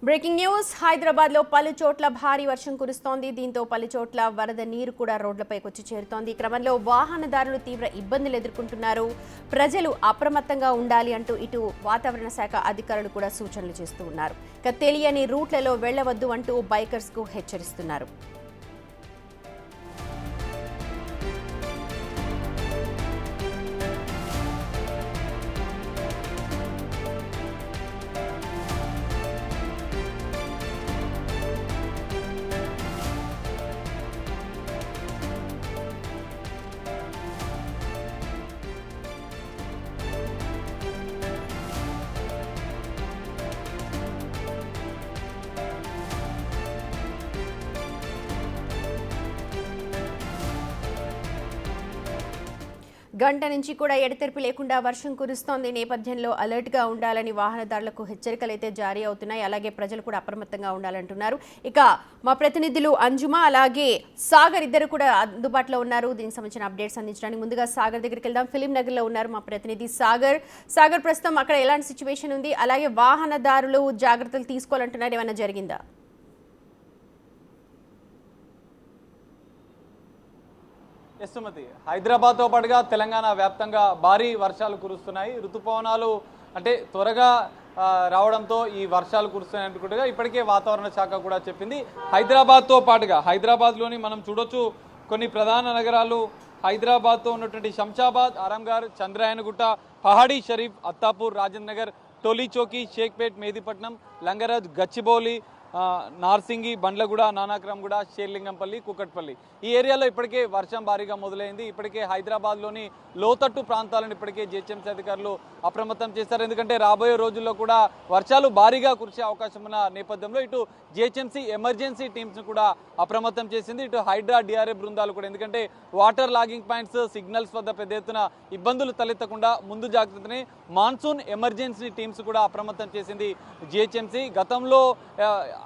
Breaking news Hyderabad లో పలు చోట్ల భారీ వర్షం కురుస్తోంది. దీంతో పలు చోట్ల వరద నీరు కూడా రోడ్లపైకి వచ్చి చేరుతోంది. ఈ క్రమంలో వాహనదారులు తీవ్ర ఇబ్బందులు ఎదుర్కొంటున్నారు. ప్రజలు అప్రమత్తంగా ఉండాలి అంటూ ఇటు వాతావరణ శాఖ అధికారులు కూడా సూచనలు చేస్తూ ఉన్నారు. ఇక తెలియని రూట్లలో వెళ్లవద్దు అంటూ బైకర్స్ కు హెచ్చరిస్తున్నారు. గంట నుంచి కూడా ఎడతెరిపి లేకుండా వర్షం కురుస్తోంది. నేపథ్యంలో అలర్ట్ గా ఉండాలని వాహనదారులకు హెచ్చరికలు అయితే జారీ అవుతున్నాయి. అలాగే ప్రజలు కూడా అప్రమత్తంగా ఉండాలంటున్నారు. ఇక మా ప్రతినిధులు అంజుమా అలాగే సాగర్ ఇద్దరు కూడా అందుబాటులో ఉన్నారు. దీనికి సంబంధించిన అప్డేట్స్ అందించడానికి ముందుగా సాగర్ దగ్గరికి వెళ్దాం. ఫిలిం నగర్ లో ఉన్నారు మా ప్రతినిధి సాగర్. సాగర్, ప్రస్తుతం అక్కడ ఎలాంటి సిచ్యువేషన్ ఉంది? అలాగే వాహనదారులు జాగ్రత్తలు తీసుకోవాలంటున్నారు, ఏమైనా జరిగిందా? సుమతి, హైదరాబాద్తో పాటుగా తెలంగాణ వ్యాప్తంగా భారీ వర్షాలు కురుస్తున్నాయి. ఋతుపవనాలు అంటే త్వరగా రావడంతో ఈ వర్షాలు కురుస్తున్నాయి ఇప్పటికే వాతావరణ శాఖ కూడా చెప్పింది. హైదరాబాద్తో పాటుగా హైదరాబాద్లోని మనం చూడొచ్చు కొన్ని ప్రధాన నగరాలు హైదరాబాద్తో ఉన్నటువంటి శంషాబాద్, ఆరాంఘర్, చంద్రాయనగుట్ట, పహాడీ షరీఫ్, అత్తాపూర్, రాజేంద్ర నగర్, టోలీ చౌకీ, షేక్పేట్, మెహదీపట్నం, లంగరాజ్, గచ్చిబౌలి, నార్సింగి, బండ్లగూడ, నానాక్రమ్గూడ, షేర్లింగంపల్లి, కూకట్పల్లి ఈ ఏరియాలో ఇప్పటికే వర్షం భారీగా మొదలైంది. ఇప్పటికే హైదరాబాద్లోని లోతట్టు ప్రాంతాలను ఇప్పటికే జిహెచ్ఎంసీ అధికారులు అప్రమత్తం చేశారు. ఎందుకంటే రాబోయే రోజుల్లో కూడా వర్షాలు భారీగా కురిసే అవకాశం ఉన్న నేపథ్యంలో ఇటు జిహెచ్ఎంసీ ఎమర్జెన్సీ టీమ్స్ను కూడా అప్రమత్తం చేసింది. ఇటు హైడ్రా, డిఆర్ఎఫ్ బృందాలు కూడా, ఎందుకంటే వాటర్ లాగింగ్ పాయింట్స్, సిగ్నల్స్ వద్ద పెద్ద ఎత్తున ఇబ్బందులు తలెత్తకుండా ముందు జాగ్రత్తని మాన్సూన్ ఎమర్జెన్సీ టీమ్స్ కూడా అప్రమత్తం చేసింది జిహెచ్ఎంసీ. గతంలో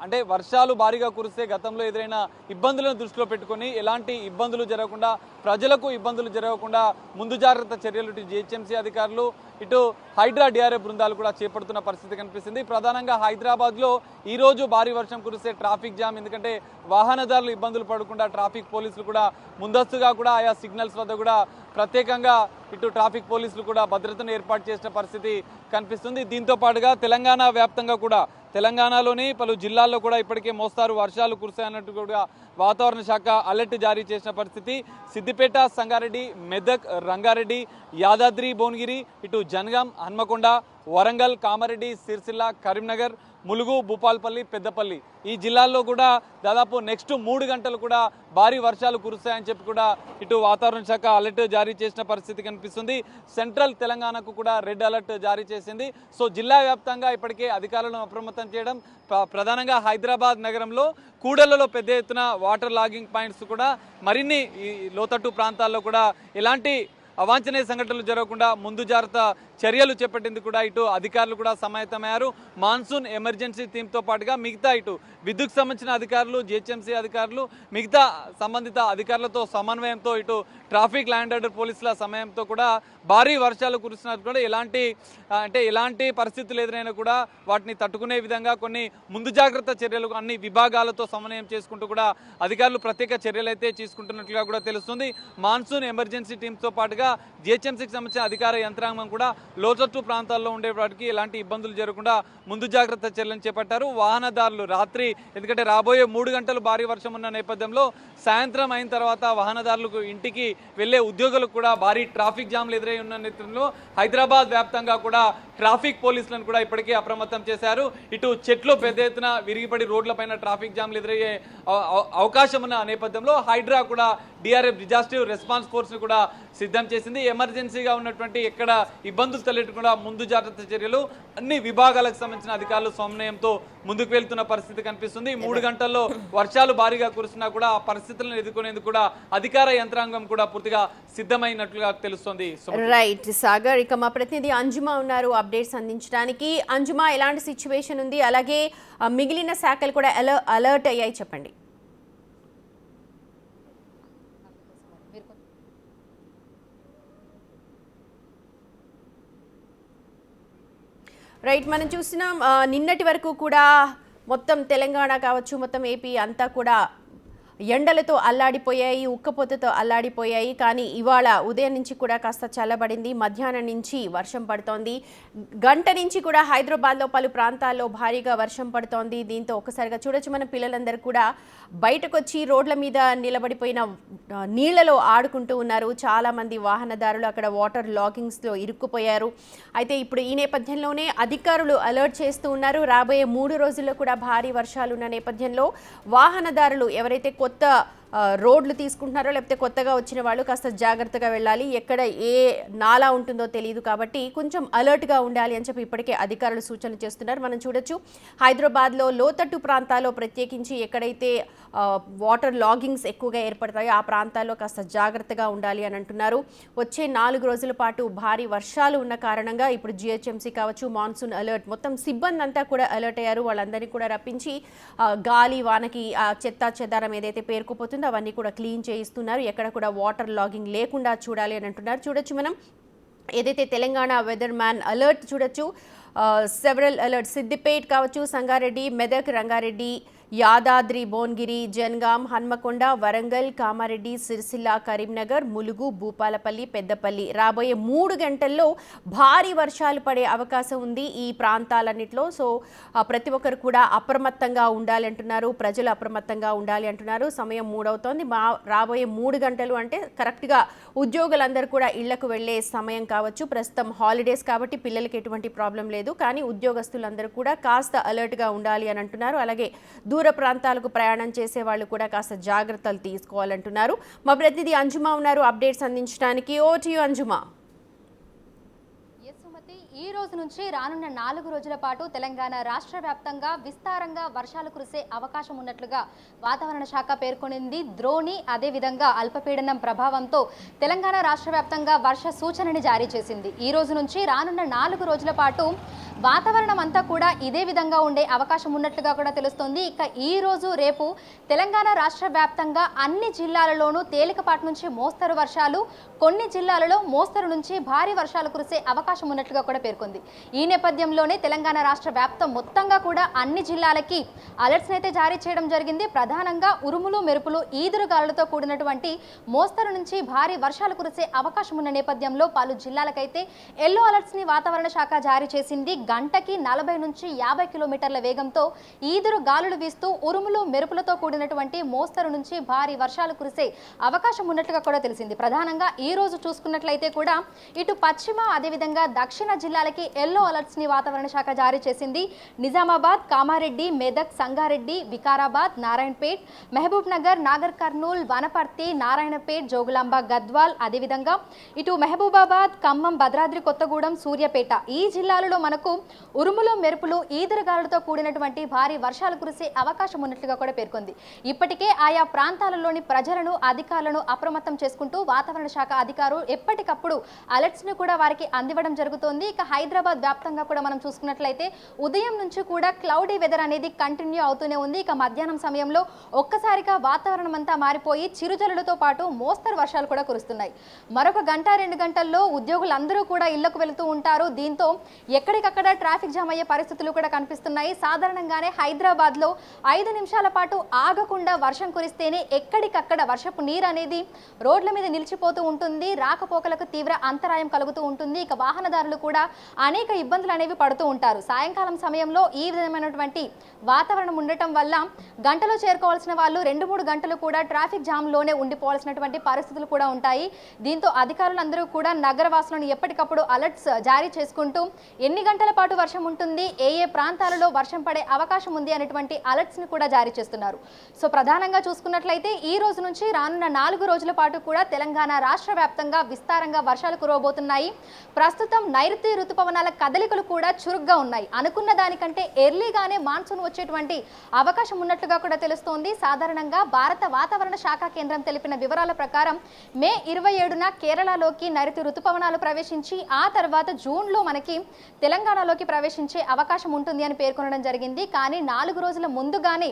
అంటే వర్షాలు భారీగా కురిస్తే గతంలో ఎదురైన ఇబ్బందులను దృష్టిలో పెట్టుకొని ఎలాంటి ఇబ్బందులు జరగకుండా, ప్రజలకు ఇబ్బందులు జరగకుండా ముందు జాగ్రత్త చర్యలు ఇటు జిహెచ్ఎంసీ అధికారులు, ఇటు హైడ్రా, డిఆర్ఎఫ్ బృందాలు కూడా చేపడుతున్న పరిస్థితి కనిపిస్తుంది. ప్రధానంగా హైదరాబాద్లో ఈరోజు భారీ వర్షం కురిస్తే ట్రాఫిక్ జామ్, ఎందుకంటే వాహనదారులు ఇబ్బందులు పడకుండా ట్రాఫిక్ పోలీసులు కూడా ముందస్తుగా కూడా ఆయా సిగ్నల్స్ వద్ద కూడా ప్రత్యేకంగా ఇటు ట్రాఫిక్ పోలీసులు కూడా భద్రతను ఏర్పాటు చేసిన పరిస్థితి కనిపిస్తుంది. దీంతో పాటుగా తెలంగాణ వ్యాప్తంగా కూడా తెలంగాణలోని పలు జిల్లాల్లో కూడా ఇప్పటికే మోస్తారు వర్షాలు కురిశాయన్నట్టు కూడా వాతావరణ శాఖ అలర్ట్ జారీ చేసిన పరిస్థితి. సిద్దిపేట, సంగారెడ్డి, మెదక్, రంగారెడ్డి, యాదాద్రి, భువనగిరి, ఇటు జనగాం, హన్మకొండ, వరంగల్, కామారెడ్డి, సిరిసిల్ల, కరీంనగర్, ములుగు, భూపాల్పల్లి, పెద్దపల్లి ఈ జిల్లాల్లో కూడా దాదాపు నెక్స్ట్ 3 గంటలు కూడా భారీ వర్షాలు కురుస్తాయని చెప్పి కూడా ఇటు వాతావరణ శాఖ అలర్ట్ జారీ చేసిన పరిస్థితి కనిపిస్తుంది. సెంట్రల్ తెలంగాణకు కూడా రెడ్ అలర్ట్ జారీ చేసింది. సో జిల్లా వ్యాప్తంగా ఇప్పటికే అధికారులను అప్రమత్తం చేయడం, ప్రధానంగా హైదరాబాద్ నగరంలో కూడళ్లలో పెద్ద ఎత్తున వాటర్ లాగింగ్ పాయింట్స్ కూడా మరిన్ని ఈ లోతట్టు ప్రాంతాల్లో కూడా ఎలాంటి అవాంఛనీయ సంఘటనలు జరగకుండా ముందు జాగ్రత్త చర్యలు చేపట్టేందుకు కూడా ఇటు అధికారులు కూడా సమాయత్తమయ్యారు. మాన్సూన్ ఎమర్జెన్సీ టీంతో పాటుగా మిగతా ఇటు విద్యుత్ సంబంధించిన అధికారులు, జిహెచ్ఎంసీ అధికారులు, మిగతా సంబంధిత అధికారులతో సమన్వయంతో ఇటు ట్రాఫిక్, ల్యాండ్ ఆర్డర్ పోలీసుల సమయంతో కూడా భారీ వర్షాలు కురుస్తున్నట్టు కూడా ఎలాంటి పరిస్థితులు ఎదురైనా కూడా వాటిని తట్టుకునే విధంగా కొన్ని ముందు జాగ్రత్త చర్యలు అన్ని విభాగాలతో సమన్వయం చేసుకుంటూ కూడా అధికారులు ప్రత్యేక చర్యలు అయితే తీసుకుంటున్నట్లుగా కూడా తెలుస్తుంది. మాన్సూన్ ఎమర్జెన్సీ టీమ్స్తో పాటుగా జిహెచ్ఎంసీకి సంబంధించిన అధికార యంత్రాంగం కూడా లోతట్టు ప్రాంతాల్లో ఉండే వాటికి ఎలాంటి ఇబ్బందులు జరగకుండా ముందు జాగ్రత్త చర్యలను చేపట్టారు. వాహనదారులు రాత్రి, ఎందుకంటే రాబోయే 3 గంటలు భారీ వర్షం ఉన్న నేపథ్యంలో సాయంత్రం అయిన తర్వాత వాహనదారులకు ఇంటికి వెళ్లే ఉద్యోగులకు కూడా భారీ ట్రాఫిక్ జామ్లు ఎదురై ఉన్న నేపథ్యంలో హైదరాబాద్ వ్యాప్తంగా కూడా ట్రాఫిక్ పోలీసులను కూడా ఇప్పటికే అప్రమత్తం చేశారు. ఇటు చెట్లు పెద్ద ఎత్తున విరిగిపడి రోడ్లపైన ట్రాఫిక్ జామ్లు ఎదురయ్యే అవకాశం ఉన్న నేపథ్యంలో హైడ్రా కూడా డిఆర్ఎఫ్ డిజాస్టర్ రెస్పాన్స్ ఫోర్స్ ను కూడా సిద్ధం చేసింది. ఎమర్జెన్సీగా ఉన్నటువంటి ఎక్కడ ఇబ్బందులు తలెట్టకుండా ముందు జాగ్రత్త చర్యలు అన్ని విభాగాలకు సంబంధించిన అధికారులు సమన్వయంతో ముందుకు వెళ్తున్న పరిస్థితి కనిపిస్తుంది. 3 గంటల్లో వర్షాలు భారీగా కురుస్తున్నా కూడా ఆ పరిస్థితులను ఎదుర్కొనేందుకు కూడా అధికార యంత్రాంగం కూడా పూర్తిగా సిద్ధమైనట్లుగా తెలుస్తోంది. రైట్ సాగర్, ఇక మా ప్రతినిధి అంజుమా ఉన్నారు అప్డేట్స్ అందించడానికి. అంజుమా, ఎలాంటి సిచ్యువేషన్ ఉంది? అలాగే మిగిలిన శాఖలు కూడా అలర్ట్ అయ్యాయి, చెప్పండి. రైట్, మనం చూస్తున్నాం నిన్నటి వరకు కూడా మొత్తం తెలంగాణ కావచ్చు, మొత్తం ఏపీ అంతా కూడా ఎండలతో అల్లాడిపోయాయి, ఉక్కపోతతో అల్లాడిపోయాయి. కానీ ఇవాళ ఉదయం నుంచి కూడా కాస్త చల్లబడింది. మధ్యాహ్నం నుంచి వర్షం పడుతోంది. గంట నుంచి కూడా హైదరాబాద్లో పలు ప్రాంతాల్లో భారీగా వర్షం పడుతోంది. దీంతో ఒక్కసారిగా చూడొచ్చు మన పిల్లలందరూ కూడా బయటకు వచ్చి రోడ్ల మీద నిలబడిపోయిన నీళ్లలో ఆడుకుంటూ ఉన్నారు. చాలామంది వాహనదారులు అక్కడ వాటర్ లాగింగ్స్లో ఇరుక్కుపోయారు. అయితే ఇప్పుడు ఈ నేపథ్యంలోనే అధికారులు అలర్ట్ చేస్తూ ఉన్నారు. రాబోయే 3 రోజుల్లో కూడా భారీ వర్షాలు ఉన్న నేపథ్యంలో వాహనదారులు ఎవరైతే కొత్త రోడ్లు తీసుకుంటున్నారో లేకపోతే కొత్తగా వచ్చిన వాళ్ళు కాస్త జాగ్రత్తగా వెళ్ళాలి. ఎక్కడ ఏ నాలా ఉంటుందో తెలియదు కాబట్టి కొంచెం అలర్ట్గా ఉండాలి అని చెప్పి ఇప్పటికే అధికారులు సూచనలు చేస్తున్నారు. మనం చూడొచ్చు హైదరాబాద్లో లోతట్టు ప్రాంతాల్లో ప్రత్యేకించి ఎక్కడైతే వాటర్ లాగింగ్స్ ఎక్కువగా ఏర్పడతాయో ఆ ప్రాంతాల్లో కాస్త జాగ్రత్తగా ఉండాలి అని అంటున్నారు. వచ్చే 4 రోజుల పాటు భారీ వర్షాలు ఉన్న కారణంగా ఇప్పుడు జిహెచ్ఎంసీ కావచ్చు, మాన్సూన్ అలర్ట్, మొత్తం సిబ్బంది అంతా కూడా అలర్ట్ అయ్యారు. వాళ్ళందరినీ కూడా రప్పించి గాలి వానకి చెత్త చెదారం ఏదైతే పేరుకుపోతుందో అవన్నీ కూడా క్లీన్ చేయిస్తున్నారు. ఎక్కడ కూడా వాటర్ లాగింగ్ లేకుండా చూడాలి అని అంటున్నారు. చూడొచ్చు మనం ఏదైతే తెలంగాణ వెదర్ మ్యాన్ అలర్ట్ చూడొచ్చు. సెవరల్ అలర్ట్ సిద్దిపేట్ కావచ్చు, సంగారెడ్డి, మెదక్, రంగారెడ్డి, యాదాద్రి, భువనగిరి, జనగాం, హన్మకొండ, వరంగల్, కామారెడ్డి, సిరిసిల్ల, కరీంనగర్, ములుగు, భూపాలపల్లి, పెద్దపల్లి రాబోయే 3 గంటల్లో భారీ వర్షాలు పడే అవకాశం ఉంది ఈ ప్రాంతాలన్నింటిలో. సో ప్రతి ఒక్కరు కూడా అప్రమత్తంగా ఉండాలి అంటున్నారు. ప్రజలు అప్రమత్తంగా ఉండాలి అంటున్నారు. సమయం 3 అవుతోంది. రాబోయే 3 గంటలు అంటే కరెక్ట్గా ఉద్యోగులందరూ కూడా ఇళ్లకు వెళ్లే సమయం కావచ్చు. ప్రస్తుతం హాలిడేస్ కాబట్టి పిల్లలకి ఎటువంటి ప్రాబ్లం లేదు. కానీ ఉద్యోగస్తులందరూ కూడా కాస్త అలర్ట్గా ఉండాలి అని అంటున్నారు. అలాగే దూర ప్రాంతాలకు ప్రయాణం చేసే వాళ్ళు కూడా కాస్త జాగ్రత్తలు తీసుకోవాలంటున్నారు. మా ప్రతినిధి అంజుమా ఉన్నారు అప్డేట్స్ అందించడానికి. ఓ టు యు అంజుమా. ఈ రోజు నుంచి రానున్న 4 రోజుల పాటు తెలంగాణ రాష్ట్ర వ్యాప్తంగా విస్తారంగా వర్షాలు కురిసే అవకాశం ఉన్నట్లుగా వాతావరణ శాఖ పేర్కొనింది. ద్రోణి అదేవిధంగా అల్పపీడనం ప్రభావంతో తెలంగాణ రాష్ట్ర వ్యాప్తంగా వర్ష సూచనని జారీ చేసింది. ఈ రోజు నుంచి రానున్న 4 రోజుల పాటు వాతావరణం అంతా కూడా ఇదే విధంగా ఉండే అవకాశం ఉన్నట్లుగా కూడా తెలుస్తోంది. ఇక ఈ రోజు రేపు తెలంగాణ రాష్ట్ర వ్యాప్తంగా అన్ని జిల్లాలలోనూ తేలికపాటి నుంచి మోస్తరు వర్షాలు, కొన్ని జిల్లాలలో మోస్తరు నుంచి భారీ వర్షాలు కురిసే అవకాశం ఉన్నట్లుగా కూడా పేర్కొంది. ఈ నేపథ్యంలోనే తెలంగాణ రాష్ట్ర వ్యాప్తం మొత్తంగా కూడా అన్ని జిల్లాలకి అలర్ట్స్ అయితే జారీ చేయడం జరిగింది. ప్రధానంగా ఉరుములు, మెరుపులు, ఈదురుగాలులతో కూడినటువంటి మోస్తరు నుంచి భారీ వర్షాలు కురిసే అవకాశం ఉన్న నేపథ్యంలో పలు జిల్లాలకైతే ఎల్లో అలర్ట్స్ ని వాతావరణ శాఖ జారీ చేసింది. గంటకి 40 నుంచి 50 కిలోమీటర్ల వేగంతో ఈదురు గాలులు వీస్తూ ఉరుములు, మెరుపులతో కూడినటువంటి మోస్తరు నుంచి భారీ వర్షాలు కురిసే అవకాశం ఉన్నట్లుగా కూడా తెలిసింది. ప్రధానంగా ఈ రోజు చూసుకున్నట్లయితే కూడా ఇటు పశ్చిమ అదేవిధంగా దక్షిణ జిల్లాలకి ఎల్లో అలర్ట్స్ ని వాతావరణ శాఖ జారీ చేసింది. నిజామాబాద్, కామారెడ్డి, మెదక్, సంగారెడ్డి, వికారాబాద్, నారాయణపేట్, మహబూబ్ నగర్, నాగర్ కర్నూల్, వనపర్తి, నారాయణపేట్, జోగులాంబ, గద్వాల్, అదేవిధంగా ఇటు మహబూబాబాద్, ఖమ్మం, భద్రాద్రి కొత్తగూడెం, సూర్యాపేట ఈ జిల్లాలలో మనకు ఉరుములు, మెరుపులు, ఈదురుగాలులతో కూడినటువంటి భారీ వర్షాలు కురిసే అవకాశం ఉన్నట్లుగా కూడా పేర్కొంది. ఇప్పటికే ఆయా ప్రాంతాలలోని ప్రజలను, అధికారులను అప్రమత్తం చేసుకుంటూ వాతావరణ శాఖ అధికారులు ఎప్పటికప్పుడు అలర్ట్స్ ను కూడా వారికి అందివ్వడం జరుగుతోంది. ఇక హైదరాబాద్ వ్యాప్తంగా కూడా మనం చూసుకున్నట్లయితే ఉదయం నుంచి కూడా క్లౌడీ వెదర్ అనేది కంటిన్యూ అవుతూనే ఉంది. ఇక మధ్యాహ్నం సమయంలో ఒక్కసారిగా వాతావరణం అంతా మారిపోయి చిరుజల్లులతో పాటు మోస్తరు వర్షాలు కూడా కురుస్తున్నాయి. మరొక గంట 2 గంటల్లో ఉద్యోగులందరూ కూడా ఇళ్లకు వెళుతూ ఉంటారు. దీంతో ఎక్కడికక్కడ ట్రాఫిక్ జామ్ అయ్యే పరిస్థితులు కూడా కనిపిస్తున్నాయి. సాధారణంగానే హైదరాబాద్లో 5 నిమిషాల పాటు ఆగకుండా వర్షం కురిస్తేనే ఎక్కడికక్కడ వర్షపు నీరు అనేది రోడ్ల మీద నిలిచిపోతూ ఉంటుంది. రాకపోకలకు తీవ్ర అంతరాయం కలుగుతూ ఉంటుంది. ఇక వాహనదారులు కూడా అనేక ఇబ్బందులు అనేవి పడుతూ ఉంటారు. సాయంకాలం సమయంలో ఈ విధమైనటువంటి వాతావరణం ఉండటం వల్ల గంటలో చేరుకోవాల్సిన వాళ్ళు 2-3 గంటలు కూడా ట్రాఫిక్ జామ్లోనే ఉండిపోవాల్సినటువంటి పరిస్థితులు కూడా ఉంటాయి. దీంతో అధికారులందరూ కూడా నగరవాసులను ఎప్పటికప్పుడు అలర్ట్స్ జారీ చేసుకుంటూ ఎన్ని గంటల పాటు వర్షం ఉంటుంది, ఏ ప్రాంతాలలో వర్షం పడే అవకాశం ఉంది అనేటువంటి అలర్ట్స్ ని కూడా జారీ చేస్తున్నారు. సో ప్రధానంగా చూసుకున్నట్లయితే ఈ రోజు నుంచి రానున్న 4 రోజుల పాటు కూడా తెలంగాణ రాష్ట్ర వ్యాప్తంగా విస్తారంగా వర్షాలు కురవబోతున్నాయి. ప్రస్తుతం నైరుతి ఋతుపవనాల కదలికలు కూడా చురుగ్గా ఉన్నాయి. అనుకున్న దానికంటే ఎర్లీగానే మాన్సూన్ వచ్చేటువంటి అవకాశం ఉన్నట్లుగా కూడా తెలుస్తోంది. సాధారణంగా భారత వాతావరణ శాఖ కేంద్రం తెలిపిన వివరాల ప్రకారం మే 27న కేరళలోకి నైరుతి ఋతుపవనాలు ప్రవేశించి ఆ తర్వాత జూన్లో మనకి తెలంగాణలోకి ప్రవేశించే అవకాశం ఉంటుంది అని పేర్కొనడం జరిగింది. కానీ 4 రోజుల ముందుగానే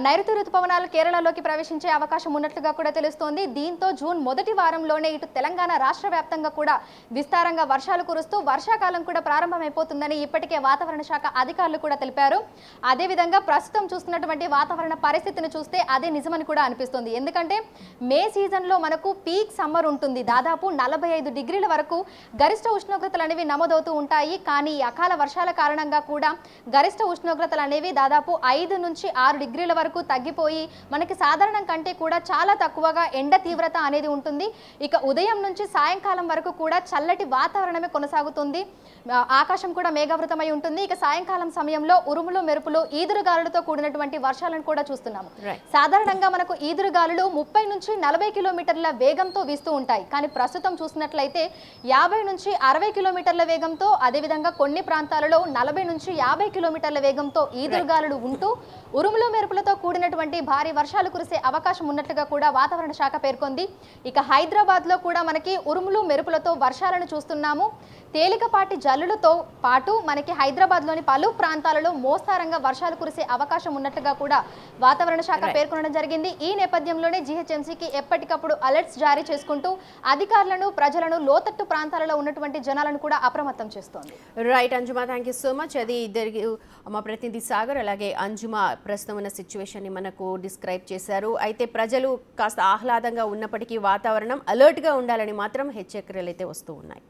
నైరుతి రుతుపవనాలు కేరళలోకి ప్రవేశించే అవకాశం ఉన్నట్లుగా కూడా తెలుస్తోంది. దీంతో జూన్ మొదటి వారంలోనే ఇటు తెలంగాణ రాష్ట్ర వ్యాప్తంగా కూడా విస్తారంగా వర్షాలు కురుస్తూ వర్షాకాలం కూడా ప్రారంభమైపోతుందని ఇప్పటికే వాతావరణ శాఖ అధికారులు కూడా తెలిపారు. అదేవిధంగా ప్రస్తుతం చూస్తున్నటువంటి వాతావరణ పరిస్థితిని చూస్తే అదే నిజమని కూడా అనిపిస్తుంది. ఎందుకంటే మే సీజన్లో మనకు పీక్ సమ్మర్ ఉంటుంది. దాదాపు 45 డిగ్రీల వరకు గరిష్ట ఉష్ణోగ్రతలు అనేవి నమోదవుతూ ఉంటాయి. కానీ ఈ అకాల వర్షాల కారణంగా కూడా గరిష్ట ఉష్ణోగ్రతలు అనేవి దాదాపు 5 నుంచి 6 డిగ్రీల వరకు తగ్గిపోయి మనకి సాధారణం కంటే కూడా చాలా తక్కువగా ఎండ తీవ్రత అనేది ఉంటుంది. ఇక ఉదయం నుంచి సాయంకాలం వరకు కూడా చల్లటి వాతావరణమే కొనసాగుతుంది. ఆకాశం కూడా మేఘావృతమై ఉంటుంది. ఇక సాయంకాలం సమయంలో ఉరుములు మెరుపులు ఈదురుగాలులతో కూడినటువంటి వర్షాలను కూడా చూస్తున్నాము. సాధారణంగా మనకు ఈదురుగాలులు 30 నుంచి 40 కిలోమీటర్ల వేగంతో వీస్తూ ఉంటాయి. కానీ ప్రస్తుతం చూసినట్లయితే 50 నుంచి 60 కిలోమీటర్ల వేగంతో, అదేవిధంగా కొన్ని ప్రాంతాలలో 40 నుంచి 50 కిలోమీటర్ల వేగంతో ఈదురుగాలులు ఉంటూ ఉరుములు మెరుపులతో కూడినటువంటి భారీ వర్షాలు కురిసే అవకాశం ఉన్నట్లుగా కూడా వాతావరణ శాఖ పేర్కొంది. ఇక హైదరాబాద్లో కూడా మనకి ఉరుములు మెరుపులతో వర్షాలను చూస్తున్నాము. తేలికపాటి జల్లులతో పాటు మనకి హైదరాబాద్లోని పలు ప్రాంతాలలో మోస్తారంగా వర్షాలు కురిసే అవకాశం ఉన్నట్లుగా కూడా వాతావరణ శాఖ పేర్కొనడం జరిగింది. ఈ నేపథ్యంలోనే జీహెచ్ఎంసీకి ఎప్పటికప్పుడు అలర్ట్స్ జారీ చేసుకుంటూ అధికారులను, ప్రజలను, లోతట్టు ప్రాంతాలలో ఉన్నటువంటి జనాలను కూడా అప్రమత్తం చేస్తోంది. రైట్ అంజుమా, థ్యాంక్ యూ సో మచ్. అది ఇద్దరికి మా ప్రతినిధి సాగర్ అలాగే అంజుమా ప్రస్తుతం ఉన్న సిచ్యువేషన్ని మనకు డిస్క్రైబ్ చేశారు. అయితే ప్రజలు కాస్త ఆహ్లాదంగా ఉన్నప్పటికీ వాతావరణం అలర్ట్గా ఉండాలని మాత్రం హెచ్చరికలు అయితే వస్తూ ఉన్నాయి.